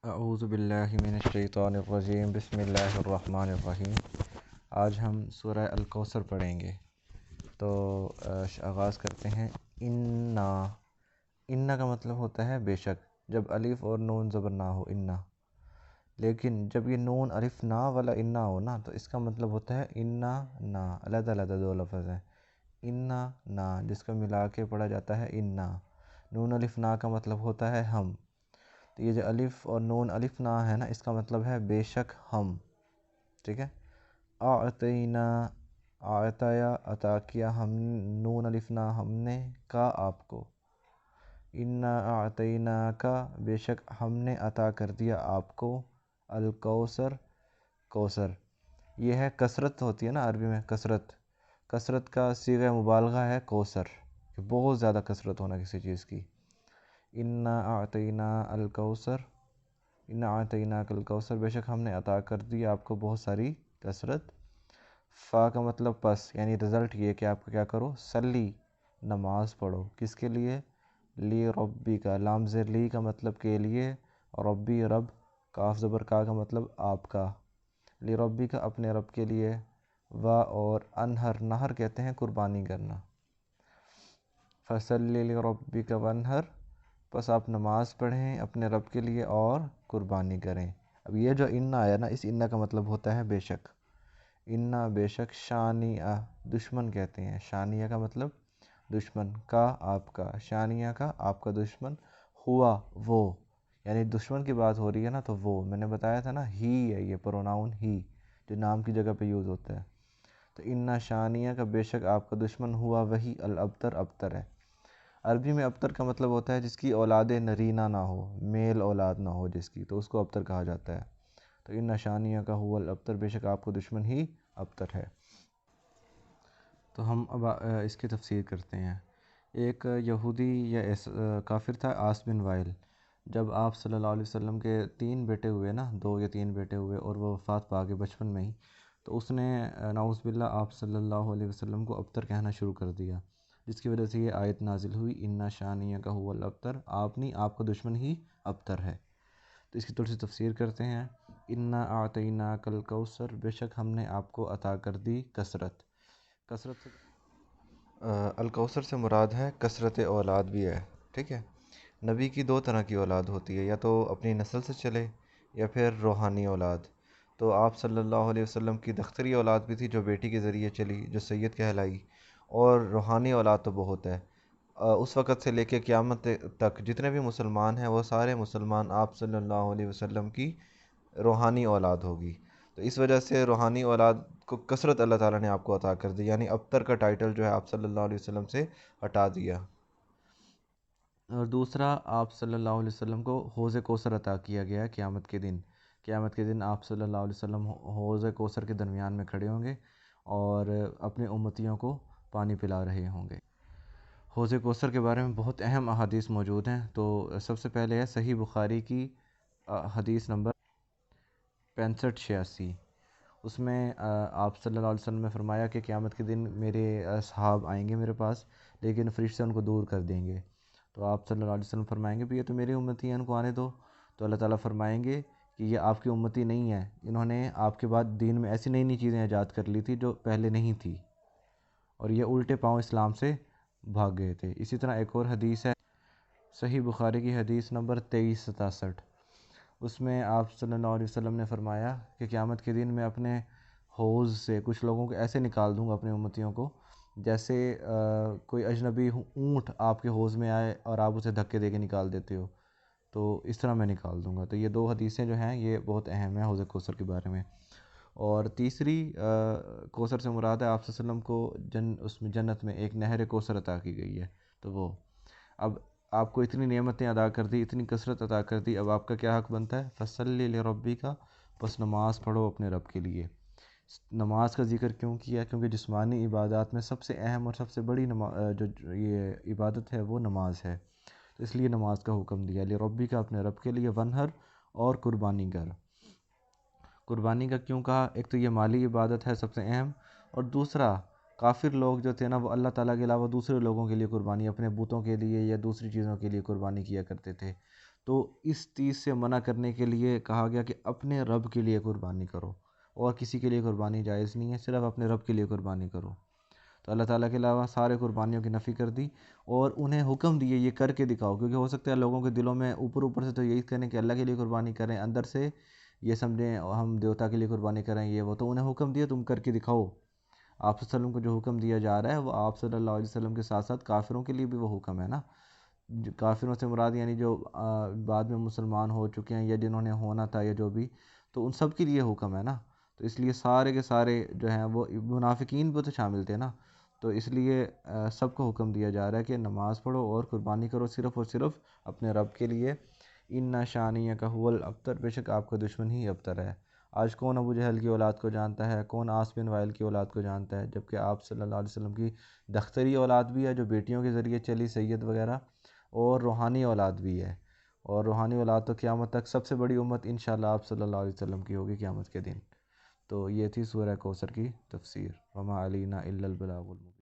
اعوذ باللہ من الشیطان الرجیم بسم اللہ الرحمن الرحیم۔ آج ہم سورہ الکوثر پڑھیں گے، تو آغاز کرتے ہیں۔ انا کا مطلب ہوتا ہے بے شک، جب الف اور نون زبر نہ ہو انا، لیکن جب یہ نون الف نا والا انا ہو نا تو اس کا مطلب ہوتا ہے انا نا، علیحدہ علیحدہ دو لفظ ہیں۔ انا نا جس کو ملا کے پڑھا جاتا ہے انا، نون الف نا کا مطلب ہوتا ہے ہم، تو یہ جو الف اور نون الف نا ہے نا اس کا مطلب ہے بے شک ہم، ٹھیک ہے۔ اعطینا، اعطایا عطا کیا ہم، نون الف نا ہم نے، کا آپ کو، انا اعطینا کا بے شک ہم نے عطا کر دیا آپ کو، الکوثر کوثر۔ یہ ہے کثرت ہوتی ہے نا عربی میں، کثرت کا صیغہ مبالغہ ہے کوثر، کہ بہت زیادہ کثرت ہونا کسی چیز کی۔ انا اعطینا الکوثر، انا اعطینا الکوثر، بے شک ہم نے عطا کر دی آپ کو بہت ساری کثرت۔ فا کا مطلب پس، یعنی رزلٹ یہ کہ آپ کیا کرو، صلی، نماز پڑھو، کس کے لیے، لی ربی کا، لام زیر لی کا مطلب کے لیے، ربی رب، کاف زبر کا مطلب آپ کا، لی ربی کا اپنے رب کے لیے، و اور انہر، نہر کہتے ہیں قربانی کرنا، فصلی لربی کا ونہر، بس آپ نماز پڑھیں اپنے رب کے لیے اور قربانی کریں۔ اب یہ جو انا آیا نا، اس انا کا مطلب ہوتا ہے بے شک، انا بے شک، شانیہ دشمن کہتے ہیں، شانیہ کا مطلب دشمن، کا آپ کا، شانیہ کا آپ کا دشمن، ہوا وہ، یعنی دشمن کی بات ہو رہی ہے نا تو وہ، میں نے بتایا تھا نا ہی ہے، یہ پروناؤن ہی جو نام کی جگہ پہ یوز ہوتا ہے، تو انا شانیہ کا بے شک آپ کا دشمن، ہوا وہی، الابتر ابتر ہے۔ عربی میں ابتر کا مطلب ہوتا ہے جس کی اولاد نرینہ نہ ہو، میل اولاد نہ ہو جس کی، تو اس کو ابتر کہا جاتا ہے۔ تو ان نشانیہ کا ہوا الابتر، بے شک آپ کو دشمن ہی ابتر ہے۔ تو ہم اب اس کی تفسیر کرتے ہیں۔ ایک یہودی یا کافر تھا، عاص بن وائل، جب آپ صلی اللہ علیہ وسلم کے 3 بیٹے ہوئے نا، 2 یا 3 بیٹے ہوئے اور وہ وفات پا گئے بچپن میں ہی، تو اس نے نعوذ باللہ آپ صلی اللہ علیہ وسلم کو ابتر کہنا شروع کر دیا، جس کی وجہ سے یہ آیت نازل ہوئی، انا شانیہ کا هو الابتر، آپ نہیں، آپ کا دشمن ہی ابتر ہے۔ تو اس کی تھوڑی سی تفسیر کرتے ہیں۔ انا اعطیناک الکوثر، بے شک ہم نے آپ کو عطا کر دی کثرت سے الکوثر سے مراد ہے کثرت اولاد بھی ہے، ٹھیک ہے۔ نبی کی 2 طرح کی اولاد ہوتی ہے، یا تو اپنی نسل سے چلے یا پھر روحانی اولاد۔ تو آپ صلی اللہ علیہ وسلم کی دختری اولاد بھی تھی جو بیٹی کے ذریعے چلی، جو سید کہلائی، اور روحانی اولاد تو بہت ہے۔ اس وقت سے لے کے قیامت تک جتنے بھی مسلمان ہیں وہ سارے مسلمان آپ صلی اللہ علیہ وسلم کی روحانی اولاد ہوگی۔ تو اس وجہ سے روحانی اولاد کو کثرت اللہ تعالیٰ نے آپ کو عطا کر دی، یعنی ابتر کا ٹائٹل جو ہے آپ صلی اللہ علیہ وسلم سے ہٹا دیا۔ اور دوسرا، آپ صلی اللہ علیہ وسلم کو حوض کوثر عطا کیا گیا قیامت کے دن۔ قیامت کے دن آپ صلی اللہ علیہ وسلم حوض کوثر کے درمیان میں کھڑے ہوں گے اور اپنے امتیوں کو پانی پلا رہے ہوں گے۔ حوض کوثر کے بارے میں بہت اہم احادیث موجود ہیں، تو سب سے پہلے ہے صحیح بخاری کی حدیث نمبر 6586۔ اس میں آپ صلی اللہ علیہ وسلم نے فرمایا کہ قیامت کے دن میرے اصحاب آئیں گے میرے پاس، لیکن فرشتے ان کو دور کر دیں گے، تو آپ صلی اللہ علیہ وسلم فرمائیں گے بھی یہ تو میری امتی ہیں، ان کو آنے دو، تو اللہ تعالیٰ فرمائیں گے کہ یہ آپ کی امتی نہیں ہے، انہوں نے آپ کے بعد دین میں ایسی نئی چیزیں ایجاد کر لی تھی جو پہلے نہیں تھی، اور یہ الٹے پاؤں اسلام سے بھاگ گئے تھے۔ اسی طرح ایک اور حدیث ہے صحیح بخاری کی حدیث نمبر 2367، اس میں آپ صلی اللہ علیہ وسلم نے فرمایا کہ قیامت کے دن میں اپنے حوض سے کچھ لوگوں کو ایسے نکال دوں گا، اپنے امتیوں کو، جیسے کوئی اجنبی اونٹ آپ کے حوض میں آئے اور آپ اسے دھکے دے کے نکال دیتے ہو، تو اس طرح میں نکال دوں گا۔ تو یہ 2 حدیثیں جو ہیں یہ بہت اہم ہیں حوض کوثر کے بارے میں۔ اور تیسری، کوثر سے مراد ہے آپ صلی اللہ علیہ وسلم کو اس میں جنت میں ایک نہر کوثر عطا کی گئی ہے، تو وہ اب آپ کو اتنی نعمتیں عطا کر دی، اتنی کثرت عطا کر دی، اب آپ کا کیا حق بنتا ہے، فصلی لربی کا، بس نماز پڑھو اپنے رب کے لیے۔ نماز کا ذکر کیوں کیا؟ کیونکہ جسمانی عبادات میں سب سے اہم اور سب سے بڑی جو یہ عبادت ہے وہ نماز ہے، تو اس لیے نماز کا حکم دیا، لربی کا، اپنے رب کے لیے، ونہر، اور قربانی کر۔ قربانی کا کیوں کہا؟ ایک تو یہ مالی عبادت ہے سب سے اہم، اور دوسرا کافر لوگ جو تھے نا وہ اللہ تعالیٰ کے علاوہ دوسرے لوگوں کے لیے قربانی، اپنے بتوں کے لیے یا دوسری چیزوں کے لیے قربانی کیا کرتے تھے، تو اس چیز سے منع کرنے کے لیے کہا گیا کہ اپنے رب کے لیے قربانی کرو، اور کسی کے لیے قربانی جائز نہیں ہے، صرف اپنے رب کے لیے قربانی کرو۔ تو اللہ تعالیٰ کے علاوہ سارے قربانیوں کی نفی کر دی، اور انہیں حکم دیے یہ کر کے دکھاؤ، کیونکہ ہو سکتا ہے لوگوں کے دلوں میں اوپر سے تو یہی کریں کہ اللہ کے لیے قربانی کریں، اندر سے یہ سمجھیں ہم دیوتا کے لیے قربانی کریں، یہ وہ، تو انہیں حکم دیا تم کر کے دکھاؤ۔ آپ صلی اللہ علیہ وسلم کو جو حکم دیا جا رہا ہے وہ آپ صلی اللہ علیہ وسلم کے ساتھ ساتھ کافروں کے لیے بھی وہ حکم ہے نا۔ کافروں سے مراد یعنی جو بعد میں مسلمان ہو چکے ہیں یا جنہوں نے ہونا تھا یا جو بھی، تو ان سب کے لیے حکم ہے نا۔ تو اس لیے سارے کے سارے جو ہیں وہ منافقین بھی تو شامل تھے نا، تو اس لیے سب کو حکم دیا جا رہا ہے کہ نماز پڑھو اور قربانی کرو صرف اور صرف اپنے رب کے لیے۔ ان شانیہ کا هو الابتر، بے شک آپ کا دشمن ہی ابتر ہے۔ آج کون ابو جہل کی اولاد کو جانتا ہے، کون عاص بن وائل کی اولاد کو جانتا ہے، جبکہ آپ صلی اللہ علیہ وسلم کی دختری اولاد بھی ہے جو بیٹیوں کے ذریعے چلی، سید وغیرہ، اور روحانی اولاد بھی ہے، اور روحانی اولاد تو قیامت تک سب سے بڑی امت انشاءاللہ آپ صلی اللہ علیہ وسلم کی ہوگی قیامت کے دن۔ تو یہ تھی سورہ کوثر کی تفسیر۔ وما علینا الا البلاغ المبین۔